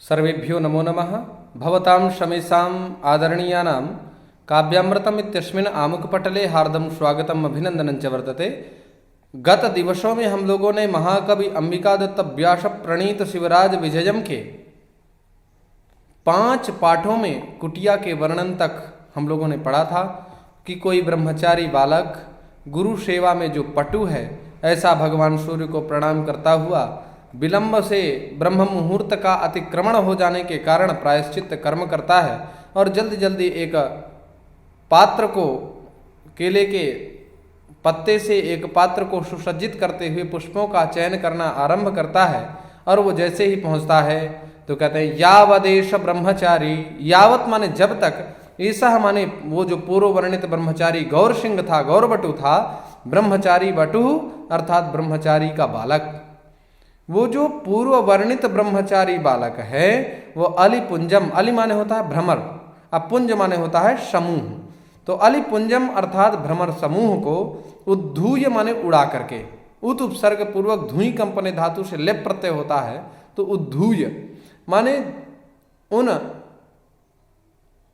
सर्वेभ्यो नमो नमः। भवतां शमेषां आदरणीयानां काव्यामृतम् इत्यस्मिन् आमुखपटले हार्दं स्वागतम् अभिनंदनं च वर्तते। गत दिवसों में हम लोगों ने महाकवि अंबिकादत्त व्यास प्रणीत शिवराज विजयम के 5 पाठों में कुटिया के वर्णन तक हम लोगों ने पढ़ा था कि कोई ब्रह्मचारी बालक गुरु सेवा में जो पटु है, ऐसा भगवान सूर्य को प्रणाम करता हुआ विलंब से ब्रह्म मुहूर्त का अतिक्रमण हो जाने के कारण प्रायश्चित कर्म करता है और जल्दी जल्दी एक पात्र को, केले के पत्ते से एक पात्र को सुसज्जित करते हुए पुष्पों का चयन करना आरंभ करता है। और वो जैसे ही पहुंचता है तो कहते हैं यावदेश ब्रह्मचारी, यावत माने जब तक, ऐसा माने वो जो पूर्व वर्णित ब्रह्मचारी गौर सिंह था, गौर बटु था, ब्रह्मचारी बटु अर्थात ब्रह्मचारी का बालक, वो जो पूर्व वर्णित ब्रह्मचारी बालक है वो अलिपुंजम, अली माने होता है भ्रमर, अब पुंज माने होता है समूह, तो अलिपुंजम अर्थात भ्रमर समूह को उद्धूय माने उड़ा करके, उत उपसर्ग पूर्वक धुई कंपने धातु से लेप प्रत्यय होता है, तो उद्धूय माने उन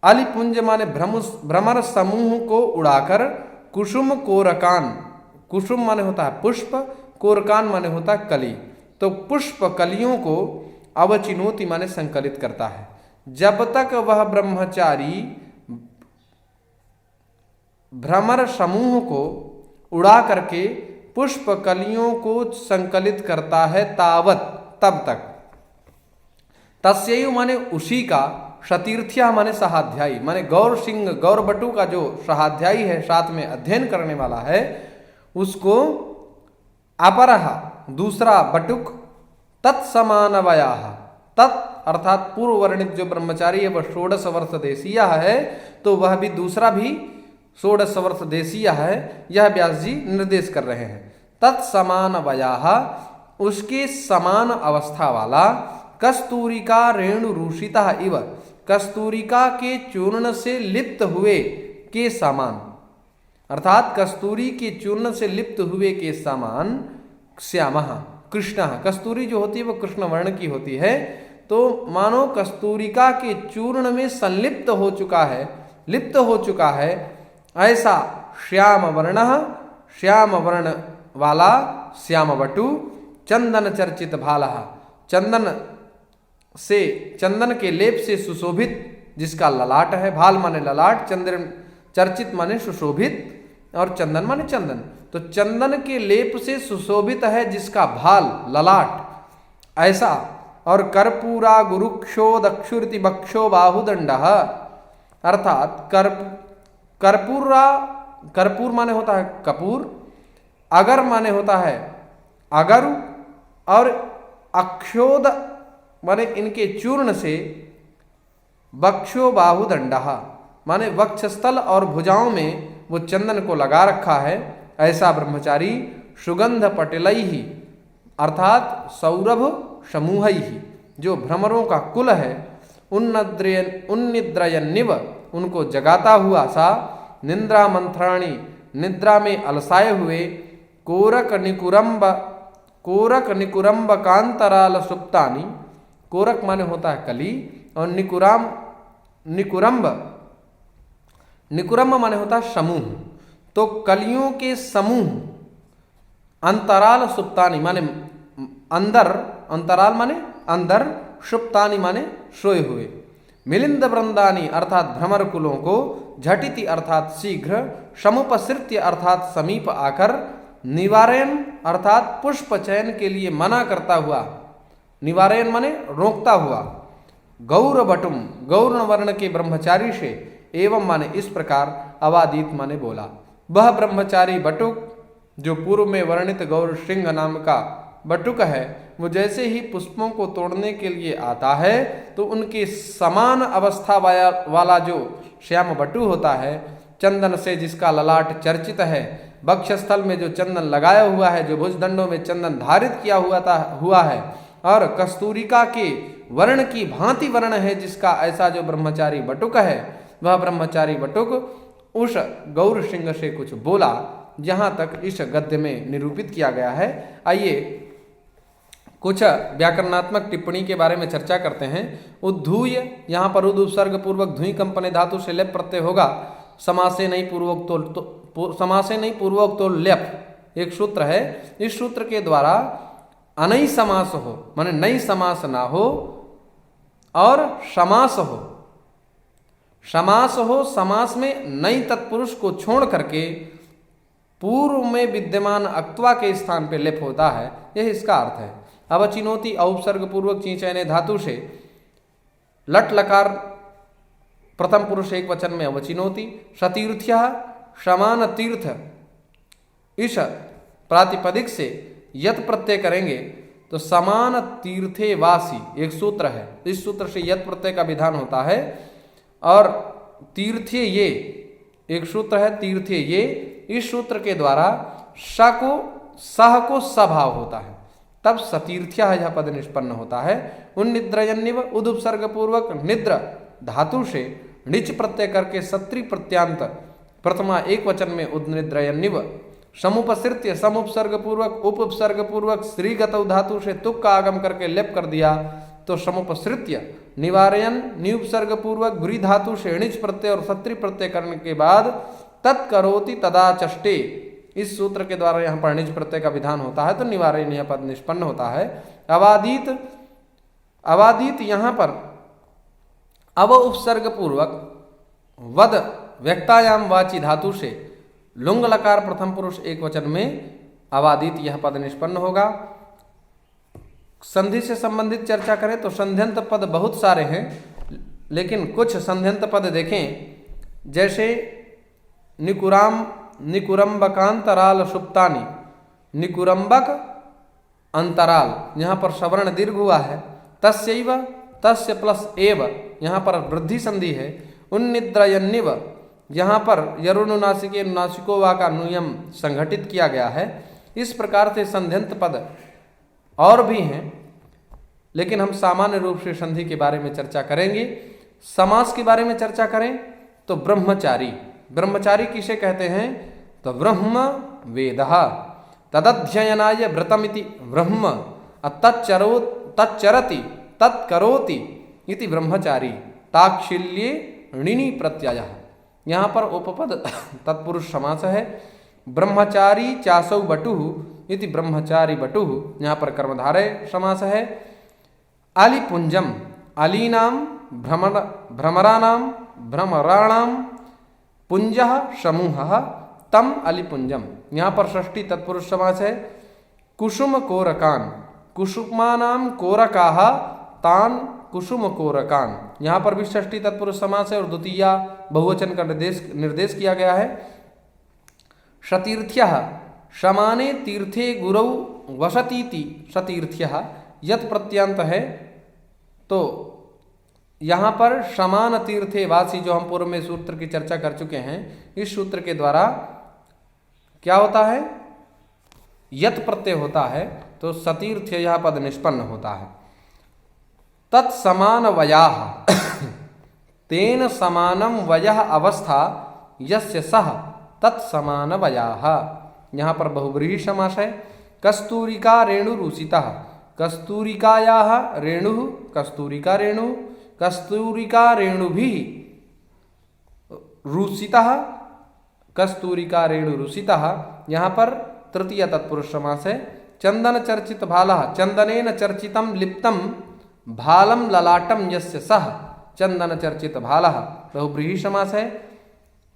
अलिपुंज माने भ्रमर समूह को उड़ाकर कुसुम कोरकान, कुसुम माने होता है पुष्प, कोरकान माने होता है कली, तो पुष्प कलियों को अवचिनोति माने संकलित करता है। जब तक वह ब्रह्मचारी भ्रमर समूह को उड़ा करके पुष्प कलियों को संकलित करता है तावत, तब तक, तस्यैव माने उसी का, शतीर्थ्या माने सहाध्यायी, माने गौर सिंह गौर बटु का जो सहाध्यायी है, साथ में अध्ययन करने वाला है, उसको अपरह दूसरा बटुक तत्समानवयाः, तत् अर्थात पूर्व वर्णित जो ब्रह्मचारी है वह 16 वर्ष देशीय है, तो वह भी दूसरा भी 16 वर्ष देशीय है, यह व्यास जी निर्देश कर रहे हैं। तत्समानवयाः उसके समान अवस्था वाला, कस्तूरिका रेणु रूषिता इव, कस्तूरिका के चूर्ण से लिप्त हुए के समान, अर्थात कस्तूरी के चूर्ण से लिप्त हुए के समान, श्यामः कृष्ण, कस्तूरी जो होती है वो कृष्ण वर्ण की होती है, तो मानो कस्तूरिका के चूर्ण में संलिप्त हो चुका है, लिप्त हो चुका है, ऐसा श्याम वर्ण, श्याम वर्ण वाला श्याम बटु, चंदन चर्चित भालः, चंदन से, चंदन के लेप से सुशोभित जिसका ललाट है, भाल माने ललाट, चंद्र चर्चित माने सुशोभित और चंदन माने चंदन, तो चंदन के लेप से सुशोभित है जिसका भाल ललाट, ऐसा, और कर्पूरा गुरुक्षो दक्षुरिति बक्षो बाहुदंडः, अर्थात कर्पूरा, कर्पूर माने होता है कपूर, अगर माने होता है अगरु, और अक्षोद माने इनके चूर्ण से, बक्षो बाहुदंडः माने वक्षस्थल और भुजाओं में वो चंदन को लगा रखा है, ऐसा ब्रह्मचारी सुगंध पटिलैहि अर्थात सौरभ समूहैहि, जो भ्रमरों का कुल है, उन्निद्रयन्निव उनको जगाता हुआ, सा निद्रा मंथराणी निद्रा में अलसाए हुए, कोरक निकुरम्ब कांतराल सुप्तानी, कोरक माने होता है कली, और निकुरम्ब माने होता है समूह, तो कलियों के समूह, अंतराल सुप्तानी माने अंदर, अंतराल माने अंदर, सुप्तानी माने सोए हुए, मिलिंद वृंदानी अर्थात भ्रमर कुलों को, झटिति अर्थात शीघ्र, समुपसृत्य अर्थात समीप आकर, निवारयन अर्थात पुष्प चयन के लिए मना करता हुआ, निवारयन माने रोकता हुआ, गौर बटुम गौर वर्ण के ब्रह्मचारी से, एवं माने इस प्रकार, अवादीत माने बोला। वह ब्रह्मचारी बटुक जो पूर्व में वर्णित गौर सिंह नाम का बटुक है, वो जैसे ही पुष्पों को तोड़ने के लिए आता है तो उनके समान अवस्था वाला जो श्याम बटु होता है, चंदन से जिसका ललाट चर्चित है, वक्षस्थल में जो चंदन लगाया हुआ है, जो भुजदंडों में चंदन धारित किया हुआ है, और कस्तूरिका के वर्ण की भांति वर्ण है जिसका, ऐसा जो ब्रह्मचारी बटुक है, वह ब्रह्मचारी बटुक उस गौर सिंह से कुछ बोला, जहां तक इस गद्य में निरूपित किया गया है। आइए कुछ व्याकरणात्मक टिप्पणी के बारे में चर्चा करते हैं। उद्धूय, यहाँ पर उद उपसर्ग पूर्वक धुई कंपने धातु से लेप प्रत्यय होगा। समासे नहीं पूर्वोक्त तो लेप एक सूत्र है। इस सूत्र के द्वारा अनई समास हो, माने नई समास ना हो, और समास हो। समास हो, समास में नई तत्पुरुष को छोड़ करके पूर्व में विद्यमान अक्त्वा के स्थान पे लेप होता है, यह इसका अर्थ है। अवचिनोति औपसर्ग पूर्वक चीचयने धातु से लट लकार प्रथम पुरुष एक वचन में अवचिनोति। सतीर्थ्य समान तीर्थ, इस प्रातिपदिक से यत प्रत्यय करेंगे तो समान तीर्थे वासी एक सूत्र है। इस सूत्र से यत प्रत्यय का विधान होता है। और तीर्थे ये एक सूत्र है, तीर्थे ये, इस सूत्र के द्वारा स को सह को सभाव होता है, तब सतीर्थ्या यह पद निष्पन्न होता है। उन्निद्रयन्निव उद उपसर्ग पूर्वक निद्र धातु से णिच प्रत्यय करके सत्री प्रत्यांत प्रथमा एक वचन में उद्निद्रयन्निव। समुपसृत्य समुपसर्ग पूर्वक उप उपसर्ग पूर्वक श्रीगत धातु से तुक का आगम करके लेप कर दिया तो समुपसृत्य। निवारयन निउपसर्ग पूर्वक भ्री धातु से णिच प्रत्यय और सत्री प्रत्यय करने के बाद तत्करोति तदा चष्टे, इस सूत्र के द्वारा यहाँ पर णिच प्रत्यय का विधान होता है तो निवारयन यह पद निष्पन्न होता है। अवादीत, अवादीत यहाँ पर अव उपसर्ग पूर्वक वद व्यक्तायाम वाची धातु से लुंग लकार प्रथम पुरुष एक वचन में अवादीत यह पद निष्पन्न होगा। संधि से संबंधित चर्चा करें तो संध्यंत पद बहुत सारे हैं, लेकिन कुछ संध्यंत पद देखें, जैसे निकुराम निकुरम्बकांतराल सुप्तानी, निकुरम्बक अंतराल, यहाँ पर सवर्ण दीर्घ हुआ है। तस्यैव, तस्य प्लस एव, यहाँ पर वृद्धि संधि है। उन्निद्रयन्निव, यहाँ पर यरुनुनासिके नुनासिको वा का नियम संघटित किया गया है। इस प्रकार से संध्यंत पद और भी हैं, लेकिन हम सामान्य रूप से संधि के बारे में चर्चा करेंगे। समास के बारे में चर्चा करें तो ब्रह्मचारी, ब्रह्मचारी किसे कहते हैं तो ब्रह्म वेदः तदध्ययनाय व्रतमिति ब्रह्म तच्चरो तच्चरति तत्करोति इति ब्रह्मचारी। ताक्षिल्ये णिनि प्रत्ययः, यहाँ पर उपपद तत्पुरुष समास है। ब्रह्मचारी चासौ बटुः इति ब्रह्मचारी बटुः, यहाँ पर कर्मधारय समास है। अलिपुंजम, अलीनाम भ्रमराणाम पुंजः समूहः तम अलिपुंजम, यहाँ पर षष्ठी तत्पुरुष समास है। कुसुम कोरकान, कुसुमानाम कोरकाः तान कुसुम कोरकान, यहाँ पर भी षष्ठी तत्पुरुष समास है और द्वितीया बहुवचन का निर्देश किया गया है। सतीर्थ्यः समाने तीर्थे गुरौ वसतीति सतीर्थ्यः, यत प्रत्यांत है तो यहाँ पर समान तीर्थे वासी, जो हम पूर्व में सूत्र की चर्चा कर चुके हैं, इस सूत्र के द्वारा क्या होता है यत प्रत्यय होता है तो सतीर्थ्य यह पद निष्पन्न होता है। तत्समान वयाः तेन समानम वयः अवस्था यस्य सह तत्समान वयाः, यहाँ पर बहुव्रीहि समास है। कस्तूरिका रेणुरुसितः, कस्तूरिकायाः रेणुः कस्तूरिका रेणुः, कस्तूरिका रेणुभिः रुसितः कस्तूरिका रेणुरुसितः, यहाँ पर तृतीय तत्पुरुष समास है। चंदन चर्चित भालः, चंदनेन चर्चितम लिप्तम भालम ललाटम यस्य सह चंदन चर्चित भालः, बहुव्रीहि समास है।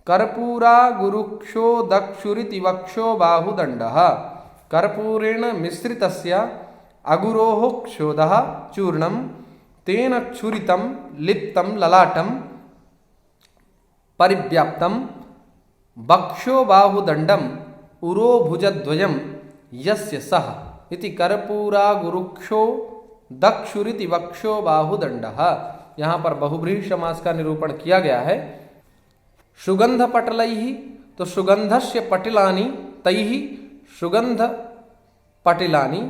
कर्पूरा गुरुक्षो दक्षुरिति वक्षो बाहुदंडः, कर्पूरेण मिश्रितस्य अगुरोः क्षोधः चूर्णम तेन क्षुरितम लिप्तम ललाटम परिव्याप्तम वक्षो बाहुदंडम उरो भुजद्वयम यस्य सह इति कर्पूरा गुरुक्षो दक्षुरिति वक्षो बाहुदंडः, यहाँ पर बहुव्रीहि समास का निरूपण किया गया है। सुगंध पटलैहि, तो सुगंधस्य पटिलानि तैहि सुगंध पटिलानि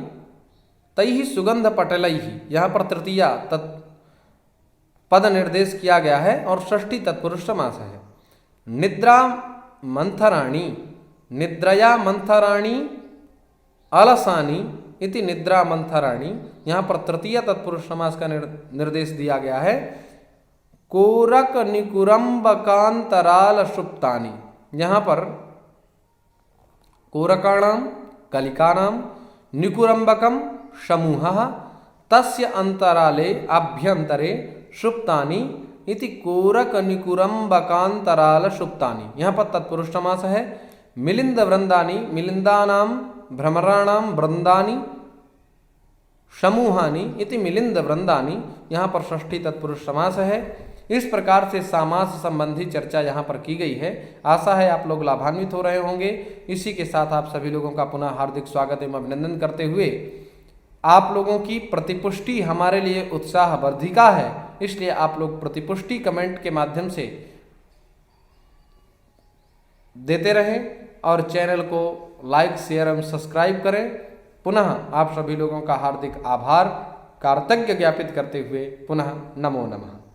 तैहि सुगंध पटलैहि, यहाँ पर तृतीया पद निर्देश किया गया है और षष्ठी तत्पुरुष समास है। निद्रा मंथराणि, निद्रया मंथराणि अलसानि इति निद्रा मंथराणी। यहाँ पर तृतीय तत्पुरुष समास का निर्देश दिया गया है। कोरक निकुरम्बकांतराल सुप्तानि, यहाँ पर कोरकाणाम कलिकानाम निकुरम्बकम समूहः तस्य अंतराले अभ्यंतरे सुप्तानि इति कोरक निकुरम्बकांतराल सुप्तानि। यहाँ पर तत्पुरुष समास है। मिलिंद वृंदानि मिलिंदानाम भ्रमराणाम वृंदानि समूहानि इति मिलिंद वृंदानि। यहाँ पर षष्ठी तत्पुरुष समास है। इस प्रकार से समास संबंधी चर्चा यहाँ पर की गई है। आशा है आप लोग लाभान्वित हो रहे होंगे। इसी के साथ आप सभी लोगों का पुनः हार्दिक स्वागत एवं अभिनंदन करते हुए, आप लोगों की प्रतिपुष्टि हमारे लिए उत्साह वर्धिका है, इसलिए आप लोग प्रतिपुष्टि कमेंट के माध्यम से देते रहें और चैनल को लाइक शेयर एवं सब्सक्राइब करें। पुनः आप सभी लोगों का हार्दिक आभार कृतज्ञ ज्ञापित करते हुए पुनः नमो नमः।